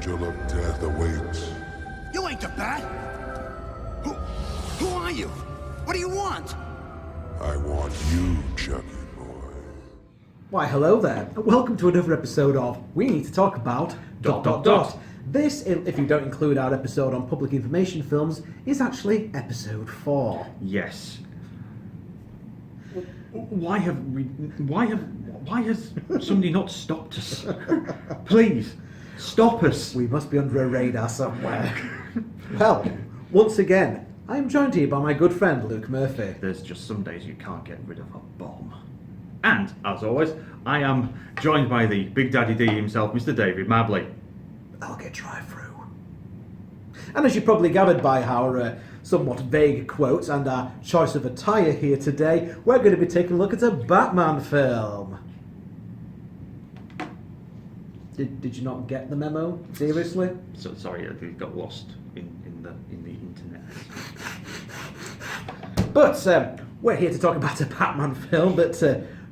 angel of death awaits. You ain't the Bat! Who are you? What do you want? I want you, Chucky boy. Why, hello there, and welcome to another episode of We Need to Talk About ... This, if you don't include our episode on public information films, is actually episode 4. Yes. Why has somebody not stopped us? Please, stop us. We must be under a radar somewhere. Well, once again, I am joined here by my good friend Luke Murphy. There's just some days you can't get rid of a bomb. And, as always, I am joined by the Big Daddy D himself, Mr. David Mabley. I'll get drive-through. And as you probably gathered by our somewhat vague quotes and our choice of attire here today, we're going to be taking a look at a Batman film. Did you not get the memo? Seriously? So sorry, I got lost in the internet. But we're here to talk about a Batman film, but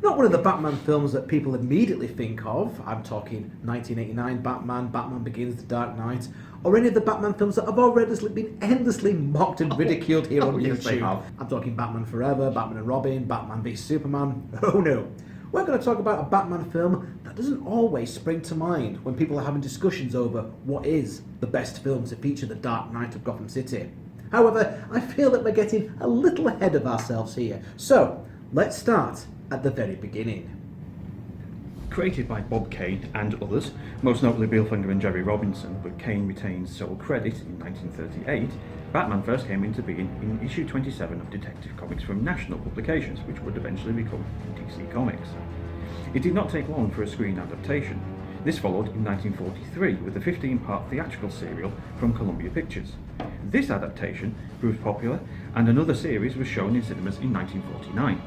not one of the Batman films that people immediately think of. I'm talking 1989 Batman, Batman Begins, The Dark Knight, or any of the Batman films that have already been endlessly mocked and ridiculed here on yes, they YouTube. have. I'm talking Batman Forever, Batman and Robin, Batman v Superman. Oh no. We're going to talk about a Batman film that doesn't always spring to mind when people are having discussions over what is the best film to feature the Dark Knight of Gotham City. However, I feel that we're getting a little ahead of ourselves here. So, let's start at the very beginning. Created by Bob Kane and others, most notably Bill Finger and Jerry Robinson, but Kane retains sole credit in 1938, Batman first came into being in issue 27 of Detective Comics from National Publications, which would eventually become DC Comics. It did not take long for a screen adaptation. This followed in 1943 with a 15-part theatrical serial from Columbia Pictures. This adaptation proved popular, and another series was shown in cinemas in 1949.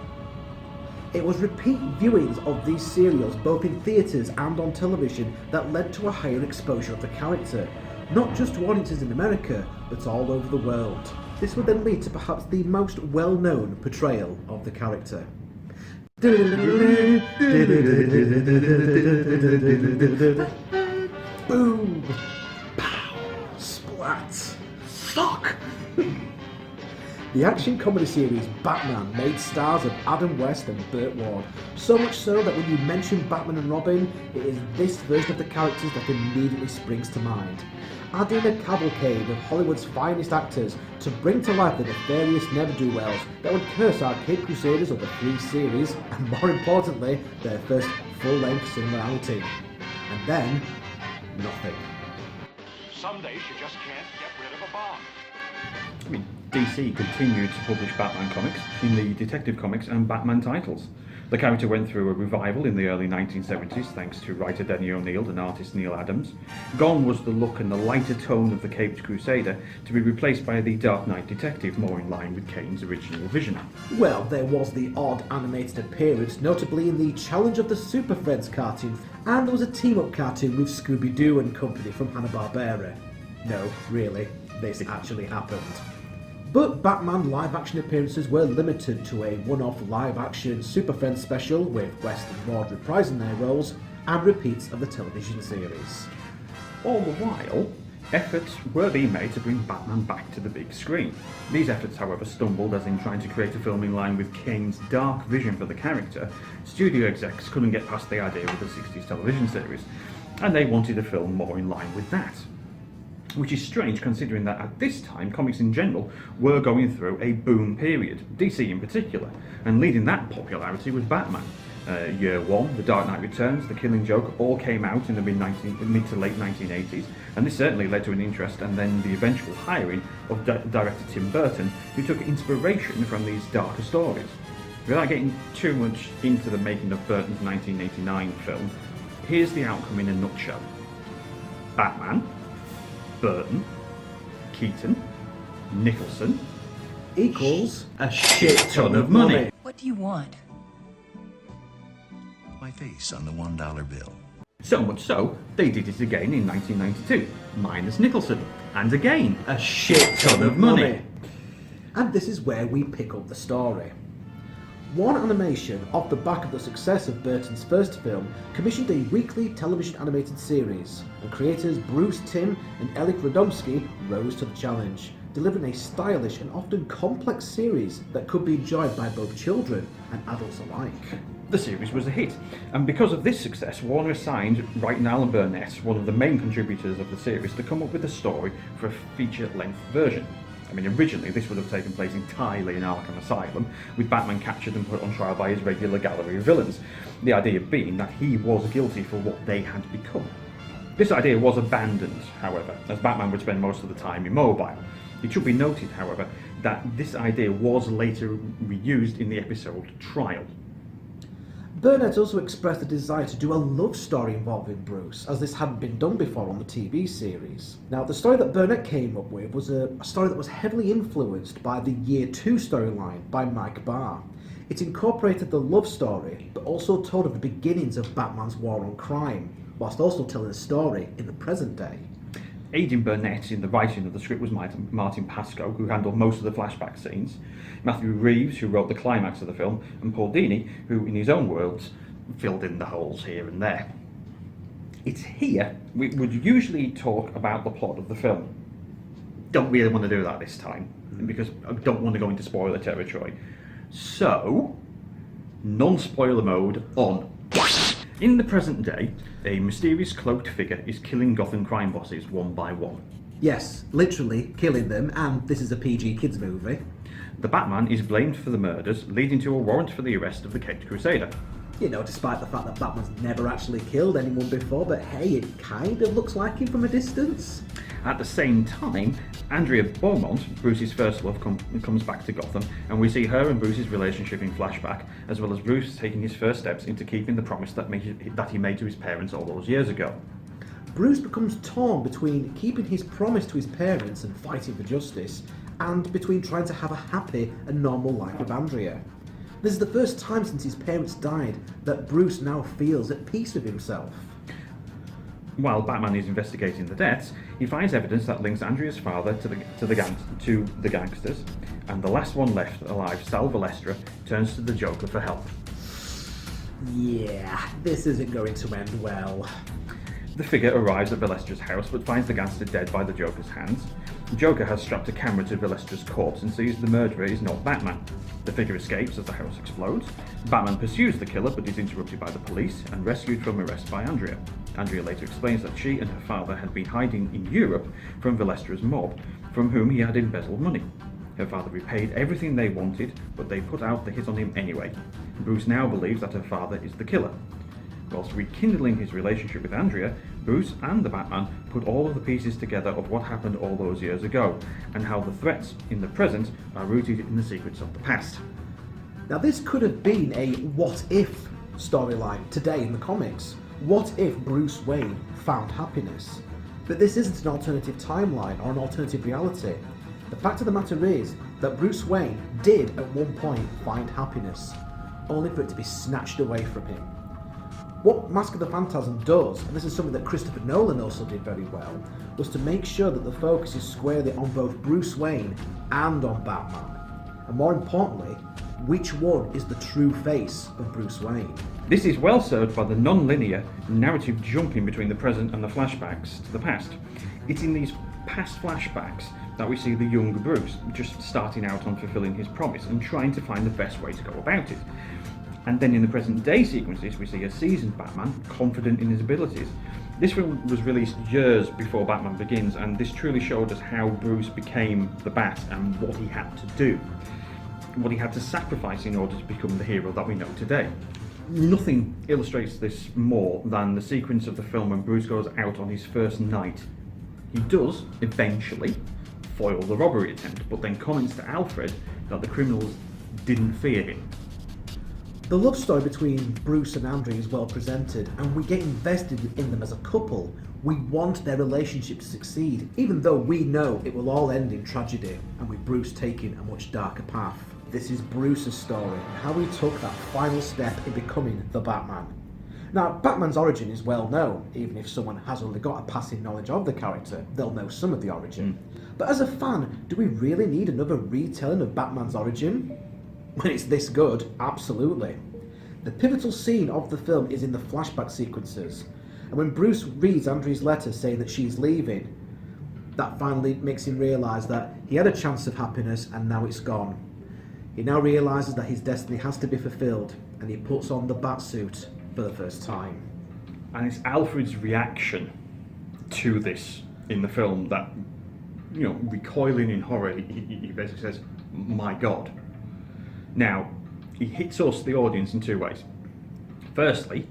It was repeat viewings of these serials both in theatres and on television that led to a higher exposure of the character, not just to audiences in America, but all over the world. This would then lead to perhaps the most well-known portrayal of the character. Boom! Pow! Splat! Fuck! The action comedy series Batman made stars of Adam West and Burt Ward, so much so that when you mention Batman and Robin, it is this version of the characters that immediately springs to mind. Adding a cavalcade of Hollywood's finest actors to bring to life the nefarious ne'er-do-wells that would curse our Cape Crusaders of the 3 series, and more importantly, their first full-length cinema outing. And then, nothing. Some days you just can't get rid of a bomb. I mean, DC continued to publish Batman comics in the Detective Comics and Batman titles. The character went through a revival in the early 1970s thanks to writer Denny O'Neil and artist Neil Adams. Gone was the look and the lighter tone of the Caped Crusader, to be replaced by the Dark Knight detective, more in line with Kane's original vision. Well, there was the odd animated appearance, notably in the Challenge of the Super Friends cartoon, and there was a team-up cartoon with Scooby-Doo and company from Hanna-Barbera. No, really, this actually happened. But Batman live-action appearances were limited to a one-off live-action Super Friends special with West and Ward reprising their roles, and repeats of the television series. All the while, efforts were being made to bring Batman back to the big screen. These efforts, however, stumbled, as in trying to create a film in line with Kane's dark vision for the character. Studio execs couldn't get past the idea of the 60s television series, and they wanted a film more in line with that. Which is strange considering that at this time comics in general were going through a boom period, DC in particular, and leading that popularity was Batman. Year 1, The Dark Knight Returns, The Killing Joke all came out in the mid to late 1980s, and this certainly led to an interest and then the eventual hiring of director Tim Burton, who took inspiration from these darker stories. Without getting too much into the making of Burton's 1989 film, here's the outcome in a nutshell. Batman, Burton, Keaton, Nicholson equals a shit ton of money. What do you want? My face on the $1 bill. So much so, they did it again in 1992, minus Nicholson, and again, a shit ton of money. And this is where we pick up the story. Warner Animation, off the back of the success of Burton's first film, commissioned a weekly television animated series, and creators Bruce Timm and Elik Radomski rose to the challenge, delivering a stylish and often complex series that could be enjoyed by both children and adults alike. The series was a hit, and because of this success, Warner assigned Wright and Alan Burnett, one of the main contributors of the series, to come up with a story for a feature-length version. I mean, originally this would have taken place entirely in Arkham Asylum, with Batman captured and put on trial by his regular gallery of villains, the idea being that he was guilty for what they had become. This idea was abandoned, however, as Batman would spend most of the time immobile. It should be noted, however, that this idea was later reused in the episode Trial. Burnett also expressed a desire to do a love story involving Bruce, as this hadn't been done before on the TV series. Now, the story that Burnett came up with was a story that was heavily influenced by the Year 2 storyline by Mike Barr. It incorporated the love story, but also told of the beginnings of Batman's war on crime, whilst also telling a story in the present day. Aiding Burnett in the writing of the script was Martin Pascoe, who handled most of the flashback scenes, Matthew Reeves, who wrote the climax of the film, and Paul Dini, who, in his own words, filled in the holes here and there. It's here we would usually talk about the plot of the film. Don't really want to do that this time, because I don't want to go into spoiler territory. So, non-spoiler mode on. In the present day, a mysterious cloaked figure is killing Gotham crime bosses one by one. Yes, literally killing them, and this is a PG kids movie. The Batman is blamed for the murders, leading to a warrant for the arrest of the Caped Crusader. You know, despite the fact that Batman's never actually killed anyone before, but hey, it kind of looks like him from a distance. At the same time, Andrea Beaumont, Bruce's first love, comes back to Gotham, and we see her and Bruce's relationship in flashback, as well as Bruce taking his first steps into keeping the promise that he made to his parents all those years ago. Bruce becomes torn between keeping his promise to his parents and fighting for justice, and between trying to have a happy and normal life with Andrea. This is the first time since his parents died that Bruce now feels at peace with himself. While Batman is investigating the deaths, he finds evidence that links Andrea's father to the gangsters, and the last one left alive, Sal Valestra, turns to the Joker for help. Yeah, this isn't going to end well. The figure arrives at Valestra's house but finds the gangster dead by the Joker's hands. The Joker has strapped a camera to Valestra's corpse and sees the murderer is not Batman. The figure escapes as the house explodes. Batman pursues the killer but is interrupted by the police and rescued from arrest by Andrea. Andrea later explains that she and her father had been hiding in Europe from Valestra's mob, from whom he had embezzled money. Her father repaid everything they wanted, but they put out the hit on him anyway. Bruce now believes that her father is the killer. Whilst rekindling his relationship with Andrea, Bruce and the Batman put all of the pieces together of what happened all those years ago, and how the threats in the present are rooted in the secrets of the past. Now this could have been a what-if storyline today in the comics. What if Bruce Wayne found happiness? But this isn't an alternative timeline or an alternative reality. The fact of the matter is that Bruce Wayne did at one point find happiness, only for it to be snatched away from him. What Mask of the Phantasm does, and this is something that Christopher Nolan also did very well, was to make sure that the focus is squarely on both Bruce Wayne and on Batman. And more importantly, which one is the true face of Bruce Wayne? This is well served by the non-linear narrative jumping between the present and the flashbacks to the past. It's in these past flashbacks that we see the young Bruce just starting out on fulfilling his promise and trying to find the best way to go about it. And then in the present day sequences, we see a seasoned Batman, confident in his abilities. This film was released years before Batman Begins, and this truly showed us how Bruce became the Bat and what he had to do, what he had to sacrifice in order to become the hero that we know today. Nothing illustrates this more than the sequence of the film when Bruce goes out on his first night. He does, eventually, foil the robbery attempt, but then comments to Alfred that the criminals didn't fear him. The love story between Bruce and Andrea is well presented, and we get invested in them as a couple. We want their relationship to succeed, even though we know it will all end in tragedy, and with Bruce taking a much darker path. This is Bruce's story, and how he took that final step in becoming the Batman. Now, Batman's origin is well known. Even if someone has only got a passing knowledge of the character, they'll know some of the origin. But as a fan, do we really need another retelling of Batman's origin? When it's this good, absolutely. The pivotal scene of the film is in the flashback sequences, and when Bruce reads Andrew's letter saying that she's leaving, that finally makes him realise that he had a chance of happiness and now it's gone. He now realises that his destiny has to be fulfilled, and he puts on the Batsuit for the first time. And it's Alfred's reaction to this in the film that, recoiling in horror, he basically says, "My God." Now, he hits us, the audience, in two ways. Firstly,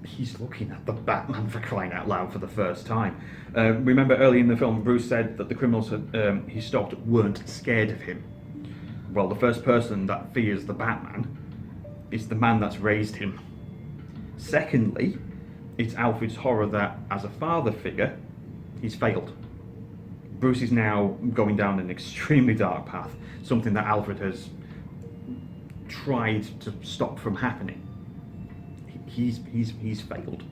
he's looking at the Batman, for crying out loud, for the first time. Remember early in the film, Bruce said that the criminals he stopped weren't scared of him. Well, the first person that fears the Batman is the man that's raised him. Secondly, it's Alfred's horror that, as a father figure, he's failed. Bruce is now going down an extremely dark path, something that Alfred has tried to stop from happening. He's failed.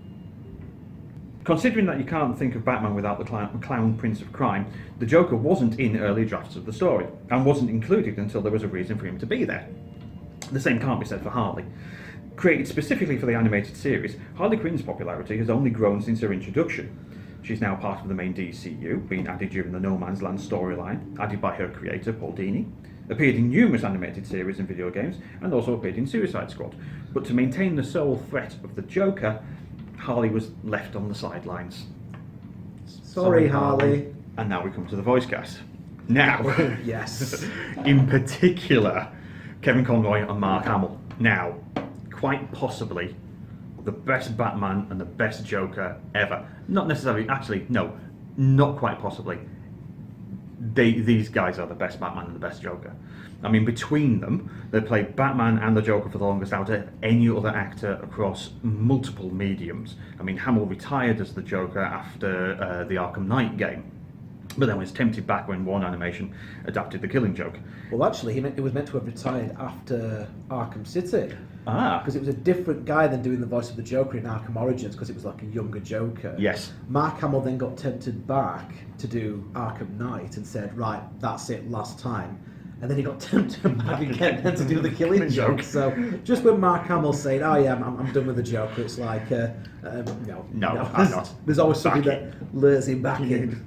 Considering that you can't think of Batman without the clown Prince of Crime, the Joker wasn't in early drafts of the story, and wasn't included until there was a reason for him to be there. The same can't be said for Harley. Created specifically for the animated series, Harley Quinn's popularity has only grown since her introduction. She's now part of the main DCU, being added during the No Man's Land storyline, added by her creator, Paul Dini, appeared in numerous animated series and video games, and also appeared in Suicide Squad. But to maintain the sole threat of the Joker, Harley was left on the sidelines. Sorry, Harley. And now we come to the voice cast. Now, Yes. in particular, Kevin Conroy and Mark Hamill. Now, quite possibly the best Batman and the best Joker ever. Not necessarily, actually, no, not quite possibly. These guys are the best Batman and the best Joker. I mean, between them, they played Batman and the Joker for the longest out of any other actor across multiple mediums. I mean, Hamill retired as the Joker after the Arkham Knight game, but then was tempted back when Warner Animation adapted The Killing Joke. Well, actually, he was meant to have retired after Arkham City. Ah. Because it was a different guy than doing the voice of the Joker in Arkham Origins, because it was like a younger Joker. Yes. Mark Hamill then got tempted back to do Arkham Knight and said, right, that's it, last time. And then he got tempted back again to do the Killing Joke. So just when Mark Hamill's saying, oh yeah, I'm done with the Joker, it's like, no, I'm not. There's always something Back that lures him back in.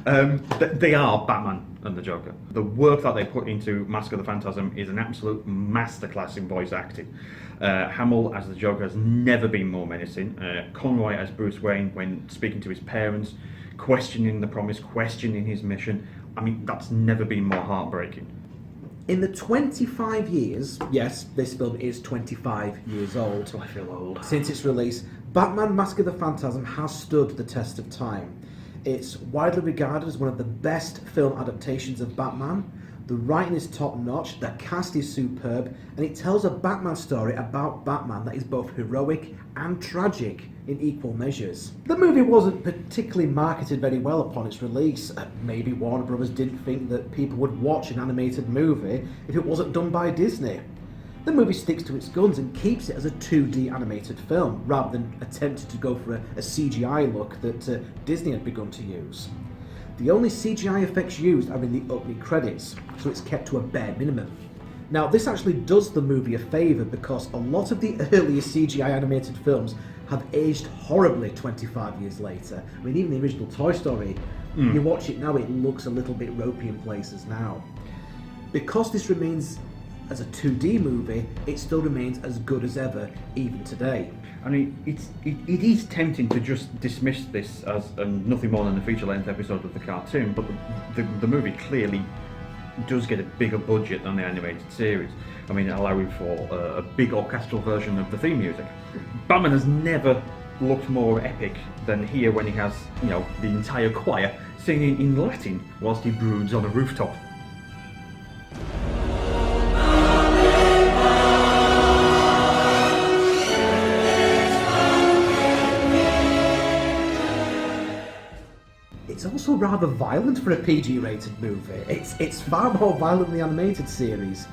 They are Batman and the Joker. The work that they put into Mask of the Phantasm is an absolute masterclass in voice acting. Hamill as the Joker has never been more menacing. Conroy as Bruce Wayne when speaking to his parents, questioning the promise, questioning his mission. I mean, that's never been more heartbreaking. In the 25 years, yes, this film is 25 years old. I feel old. Since its release, Batman Mask of the Phantasm has stood the test of time. It's widely regarded as one of the best film adaptations of Batman. The writing is top-notch, the cast is superb, and it tells a Batman story about Batman that is both heroic and tragic in equal measures. The movie wasn't particularly marketed very well upon its release. Maybe Warner Brothers didn't think that people would watch an animated movie if it wasn't done by Disney. The movie sticks to its guns and keeps it as a 2D animated film, rather than attempting to go for a CGI look that Disney had begun to use. The only CGI effects used are in the opening credits, so it's kept to a bare minimum. Now, this actually does the movie a favour because a lot of the earlier CGI animated films have aged horribly 25 years later. I mean, even the original Toy Story, you watch it now, it looks a little bit ropey in places now. Because this remains as a 2D movie, it still remains as good as ever, even today. I mean, it is tempting to just dismiss this as nothing more than a feature-length episode of the cartoon, but the movie clearly does get a bigger budget than the animated series. I mean, allowing for a big orchestral version of the theme music. Batman has never looked more epic than here when he has, the entire choir singing in Latin whilst he broods on a rooftop. It's also rather violent for a PG-rated movie. It's far more violent than the animated series.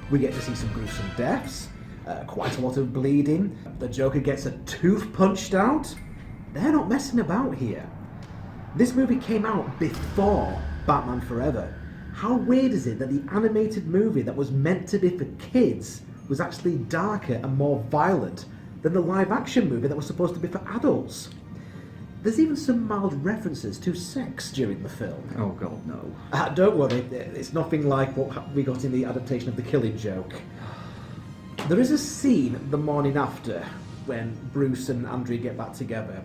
We get to see some gruesome deaths, quite a lot of bleeding. The Joker gets a tooth punched out. They're not messing about here. This movie came out before Batman Forever. How weird is it that the animated movie that was meant to be for kids was actually darker and more violent than the live-action movie that was supposed to be for adults? There's even some mild references to sex during the film. Oh god, no. Don't worry, it's nothing like what we got in the adaptation of The Killing Joke. There is a scene the morning after when Bruce and Andrea get back together.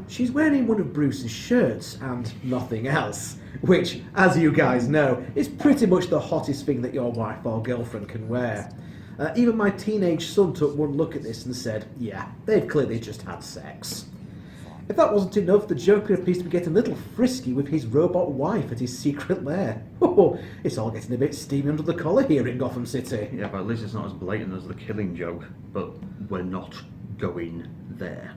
She's wearing one of Bruce's shirts and nothing else, which, as you guys know, is pretty much the hottest thing that your wife or girlfriend can wear. Even my teenage son took one look at this and said, yeah, they've clearly just had sex. If that wasn't enough, the Joker appears to be getting a little frisky with his robot wife at his secret lair. Oh, it's all getting a bit steamy under the collar here in Gotham City. Yeah, but at least it's not as blatant as The Killing Joke, but we're not going there.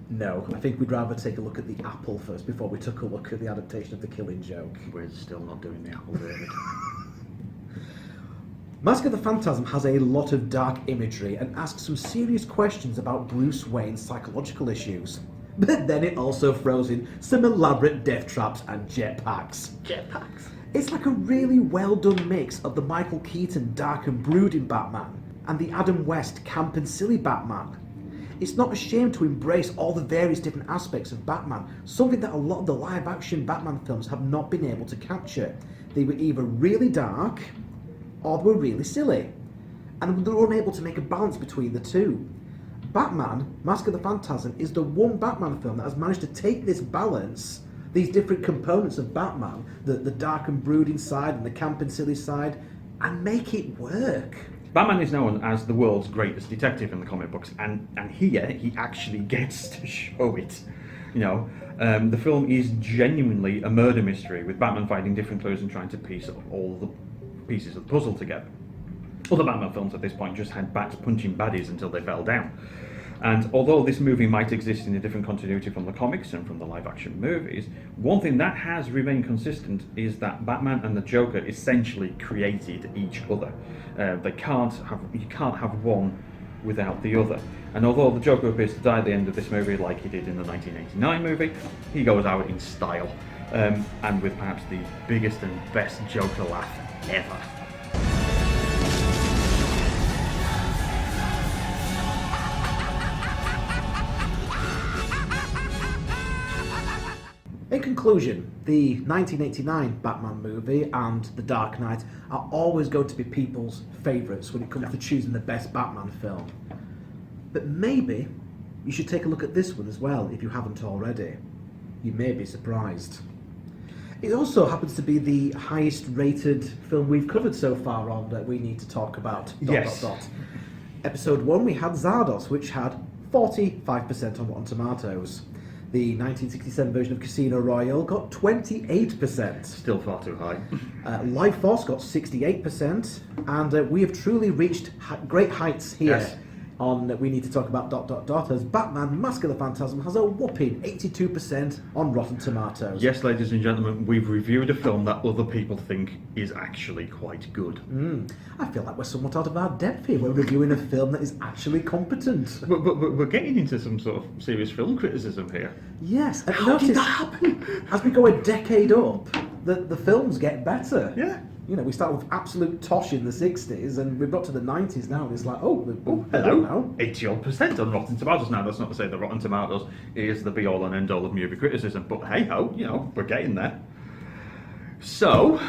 No, I think we'd rather take a look at the apple first before we took a look at the adaptation of The Killing Joke. We're still not doing the apple, David. Mask of the Phantasm has a lot of dark imagery and asks some serious questions about Bruce Wayne's psychological issues. But then it also throws in some elaborate death traps and jetpacks. Jetpacks? It's like a really well done mix of the Michael Keaton dark and brooding Batman and the Adam West camp and silly Batman. It's not ashamed to embrace all the various different aspects of Batman, something that a lot of the live action Batman films have not been able to capture. They were either really dark or they were really silly, and they were unable to make a balance between the two. Batman, Mask of the Phantasm, is the one Batman film that has managed to take this balance, these different components of Batman, the dark and brooding side and the camp and silly side, and make it work. Batman is known as the world's greatest detective in the comic books, and here he actually gets to show it. You know, the film is genuinely a murder mystery, with Batman finding different clues and trying to piece all the pieces of the puzzle together. Other Batman films at this point just had bats punching baddies until they fell down. And although this movie might exist in a different continuity from the comics and from the live-action movies, one thing that has remained consistent is that Batman and the Joker essentially created each other. You can't have one without the other. And although the Joker appears to die at the end of this movie like he did in the 1989 movie, he goes out in style, and with perhaps the biggest and best Joker laugh ever. In conclusion, the 1989 Batman movie and The Dark Knight are always going to be people's favourites when it comes to choosing the best Batman film. But maybe you should take a look at this one as well if you haven't already. You may be surprised. It also happens to be the highest rated film we've covered so far on that we need to talk about. Yes. Episode 1 we had Zardos, which had 45% on Rotten Tomatoes. The 1967 version of Casino Royale got 28%. Still far too high. Life Force got 68%, and we have truly reached great heights here. Yes. On We Need to Talk About ... as Batman Mask of the Phantasm has a whopping 82% on Rotten Tomatoes. Yes, ladies and gentlemen, we've reviewed a film that other people think is actually quite good. I feel like we're somewhat out of our depth here. We're reviewing a film that is actually competent. But we're getting into some sort of serious film criticism here. Yes, and How did notice, that happen? as we go a decade up, the films get better. Yeah. You know, we start with absolute tosh in the 60s, and we've got to the 90s now, and it's like, oh Hello, now. 80% on Rotten Tomatoes. Now, that's not to say that Rotten Tomatoes is the be-all and end-all of movie criticism, but hey-ho, you know, we're getting there. So,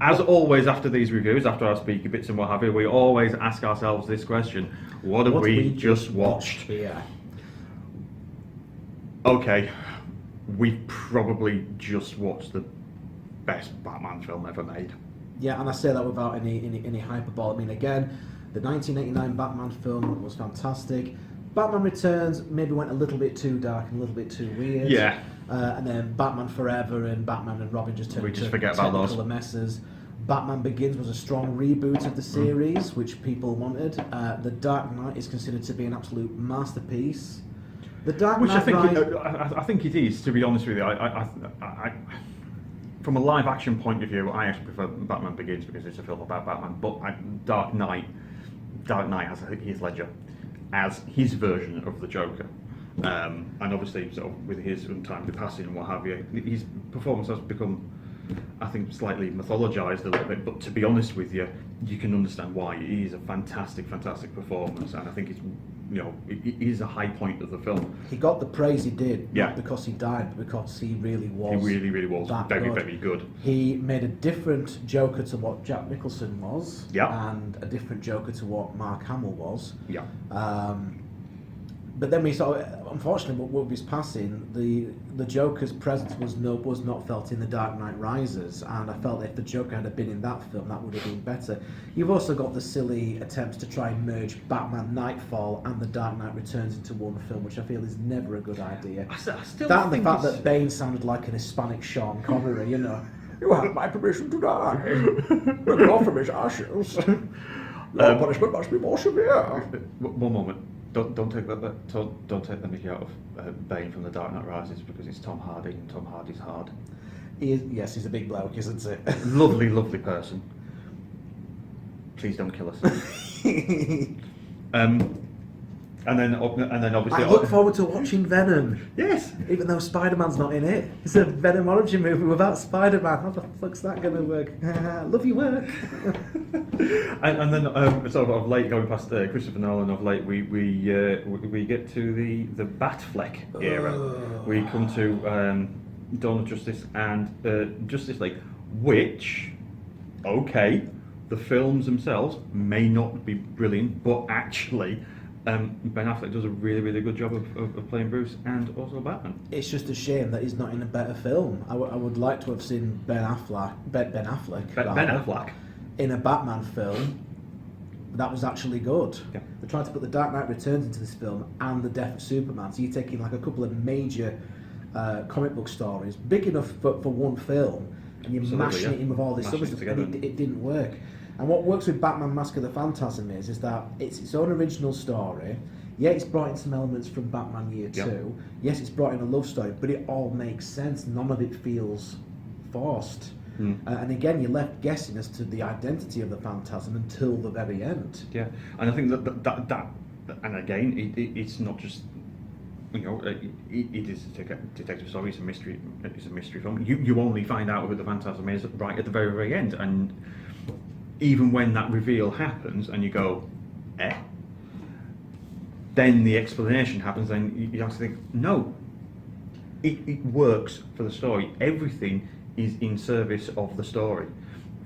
as always after these reviews, after our speaker bits and what have you, we always ask ourselves this question: what have we just watched? Yeah. Okay, we've probably just watched the best Batman film ever made. Yeah, and I say that without any hyperbole. I mean, again, the 1989 Batman film was fantastic. Batman Returns maybe went a little bit too dark and a little bit too weird. Yeah. And then Batman Forever and Batman and Robin just turned into forget about those. technical messes. Batman Begins was a strong reboot of the series, which people wanted. The Dark Knight is considered to be an absolute masterpiece. The Dark Knight, I think it is. To be honest with you, I from a live action point of view, I actually prefer Batman Begins because it's a film about Batman. But Dark Knight has Heath Ledger as his version of the Joker, and obviously sort of with his untimely passing and what have you, his performance has become I think, slightly mythologized a little bit. But to be honest with you, you can understand why. It is a fantastic, fantastic performance, and I think it's, it is a high point of the film. He got the praise he did, Yeah. not because he died, but because he really was. He really, really was that very, good. very good. He made a different Joker to what Jack Nicholson was, Yeah. and a different Joker to what Mark Hamill was. Yeah. But then we saw, unfortunately, with his passing, the Joker's presence was not felt in The Dark Knight Rises, and I felt if the Joker had been in that film, that would have been better. You've also got the silly attempts to try and merge Batman Nightfall and The Dark Knight Returns into one film, which I feel is never a good idea. I still That and the think fact it's- that Bane sounded like an Hispanic Sean Connery, You have my permission to die. We're off from his ashes. Your punishment must be more severe. One moment. Don't take don't take the mickey out of Bane from The Dark Knight Rises, because it's Tom Hardy, and Tom Hardy's hard. Yes, he's a big bloke, isn't he? Lovely, lovely person. Please don't kill us. And then obviously I look forward to watching Venom. Yes. Even though Spider-Man's not in it. It's a Venom origin movie without Spider-Man. How the fuck's that going to work? Love your work. and then sort of late, going past Christopher Nolan, of late we get to the Batfleck era. We come to Dawn of Justice and Justice League, which, okay, the films themselves may not be brilliant, but actually Ben Affleck does a really, really good job of playing Bruce and also Batman. It's just a shame that he's not in a better film. I would like to have seen Ben Affleck in a Batman film that was actually good. Yeah. They tried to put The Dark Knight Returns into this film and The Death of Superman, so you're taking like a couple of major comic book stories, big enough for one film, and you're mashing it in with all this other stuff, and it didn't work. And what works with Batman Mask of the Phantasm is that it's its own original story. Yeah, it's brought in some elements from Batman Year 2. Yes, it's brought in a love story, but it all makes sense. None of it feels forced. And again, you're left guessing as to the identity of the Phantasm until the very end. Yeah, and I think that and again, it's not just, it is a detective story. It's a mystery. It's a mystery film. You only find out who the Phantasm is right at the very, very end, and even when that reveal happens and you go, then the explanation happens, and you have to think, no, it works for the story. Everything is in service of the story,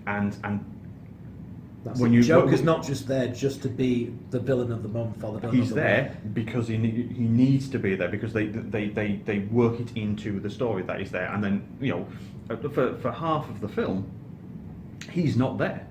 and That's when it. you Joker's not just there just to be the villain of the month or the villain he's of the there week. because he needs to be there, because they work it into the story that he's there, and then for half of the film he's not there.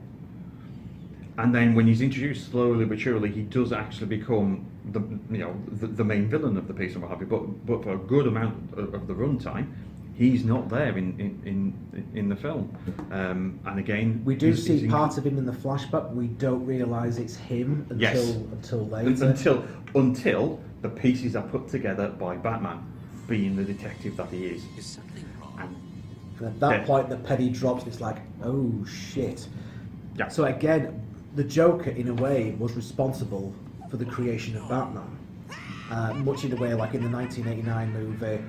And then when he's introduced slowly but surely, he does actually become the main villain of the piece and what have you. But for a good amount of the runtime, he's not there in the film. And again, We do see part of him in the flashback. We don't realise it's him until later. Until the pieces are put together by Batman, being the detective that he is. Is something wrong? And at that point, the penny drops. And it's like, oh shit. Yeah. So again, the Joker, in a way, was responsible for the creation of Batman. Much in the way, like in the 1989 movie,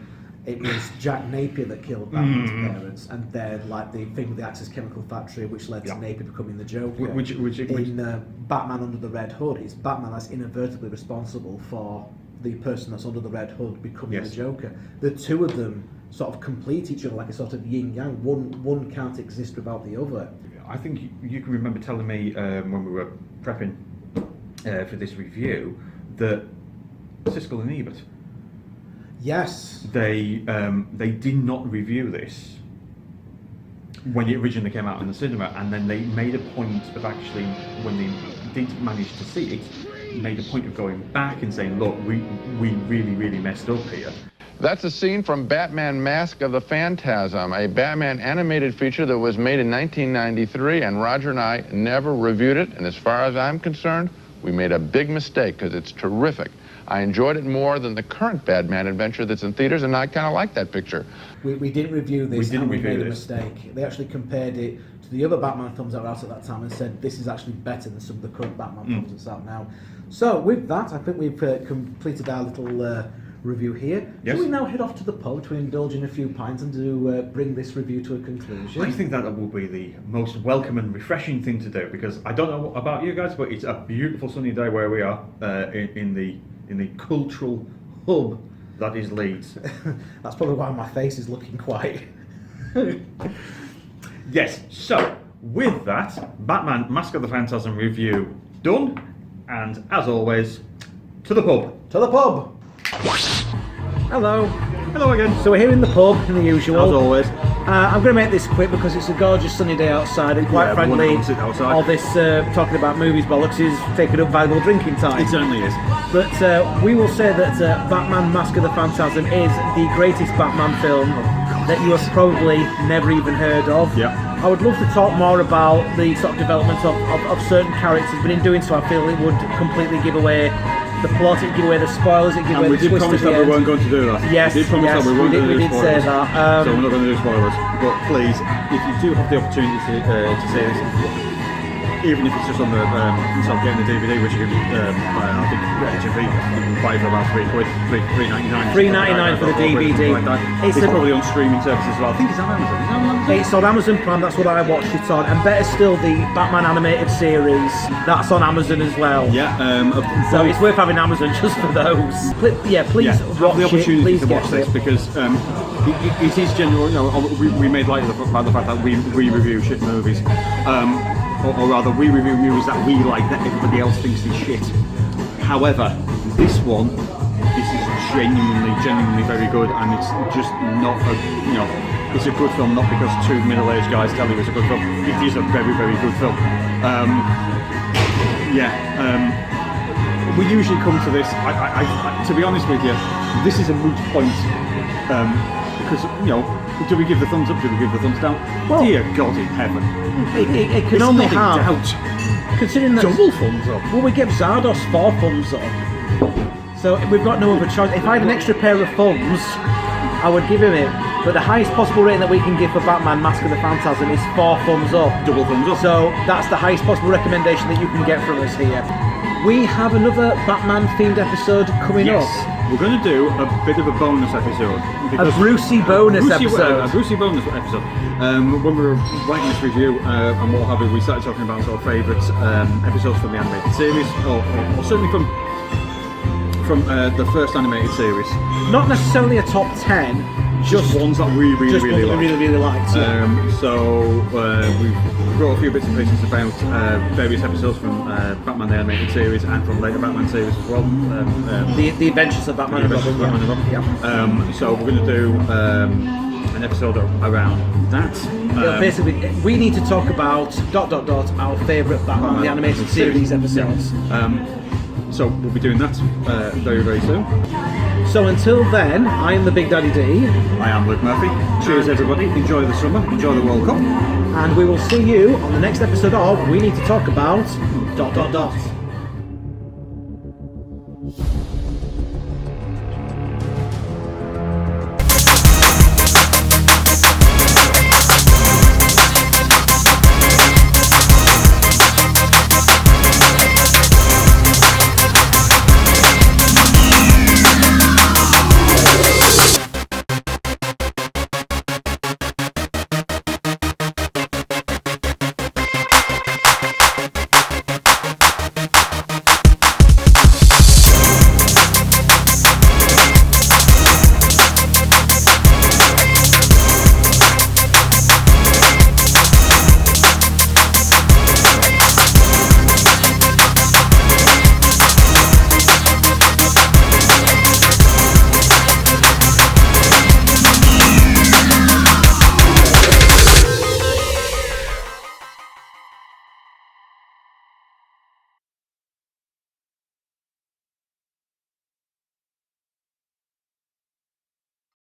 it was Jack Napier that killed Batman's parents, and then like the thing with the Axis Chemical Factory, which led to Napier becoming the Joker. In Batman Under the Red Hood, it's Batman that's inadvertently responsible for the person that's under the Red Hood becoming the Joker. The two of them sort of complete each other like a sort of yin-yang. One can't exist without the other. I think you can remember telling me when we were prepping for this review that Siskel and Ebert, Yes. they did not review this when it originally came out in the cinema, and then they made a point of actually, when they did manage to see it, made a point of going back and saying, look, we really, really messed up here. That's a scene from Batman Mask of the Phantasm, a Batman animated feature that was made in 1993, and Roger and I never reviewed it, and as far as I'm concerned, we made a big mistake because it's terrific. I enjoyed it more than the current Batman adventure that's in theaters, and I kind of like that picture. We didn't review this, We made a mistake. They actually compared it to the other Batman films that were out at that time and said this is actually better than some of the current Batman films that's out now. So with that, I think we've completed our little review here. Yes. Shall we now head off to the pub to indulge in a few pints and to bring this review to a conclusion? I think that will be the most welcome and refreshing thing to do, because I don't know about you guys, but it's a beautiful sunny day where we are in the cultural hub that is Leeds. That's probably why my face is looking quite... Yes, so with that, Batman Mask of the Phantasm review done, and as always, to the pub. To the pub! Hello. Hello again. So we're here in the pub, in the usual. As always. I'm going to make this quick because it's a gorgeous sunny day outside, and quite frankly, all this talking about movies bollocks is taking up valuable drinking time. It certainly is. But we will say that Batman Mask of the Phantasm is the greatest Batman film that you have probably never even heard of. Yeah. I would love to talk more about the sort of development of certain characters, but in doing so I feel it would completely give away the plot, it'd give away the spoilers, it'd give away the twist at the end. And we did promise that we weren't going to do that. Yes, we did promise that we weren't going to do spoilers. say that. So we're not going to do spoilers. But please, if you do have the opportunity to see this, even if it's just on the instead of getting the DVD, which you can, I think HMV, you can buy for about £3.99. $3.99 for the DVD. It's probably on streaming services as well. I think it's on Amazon. Is it on Amazon? It's on Amazon Prime, that's what I watched it on. And better still, the Batman animated series, that's on Amazon as well. Yeah. So it's worth having Amazon just for those. Please watch have the opportunity it. Please to watch this because it is general. You know, we made light of the fact that we review shit movies. Or rather, we review movies that we like that everybody else thinks is shit. However, this is genuinely very good, and it's just not it's a good film not because two middle-aged guys tell you it's a good film. It is a very good film. We usually come to this. To be honest with you, this is a moot point because do we give the thumbs up? Do we give the thumbs down? Well, dear God in heaven. It can it's only not have... in doubt. Considering that... Double thumbs up. Well, we give Zardos 4 thumbs up. So we've got no other choice. If I had an extra pair of thumbs, I would give him it. But the highest possible rating that we can give for Batman Mask of the Phantasm is 4 thumbs up. Double thumbs up. So that's the highest possible recommendation that you can get from us here. We have another Batman-themed episode coming up. We're going to do a bit of a bonus episode. A Brucey bonus episode. A Brucey bonus episode. When we were writing this review and what have you, we started talking about our favourite episodes from the animated series, or certainly from the first animated series. Not necessarily a top 10, just ones that we really liked. So we've brought a few bits and pieces about various episodes from Batman the animated series and from later Batman series as well. The Adventures of Batman and Robin. Yeah. So we're going to do an episode around that. Basically, we need to talk about ... our favourite Batman the animated series episodes. So we'll be doing that very soon. So until then, I am the Big Daddy D. I am Luke Murphy. Cheers everybody, enjoy the summer, enjoy the World Cup. And we will see you on the next episode of We Need to Talk About ...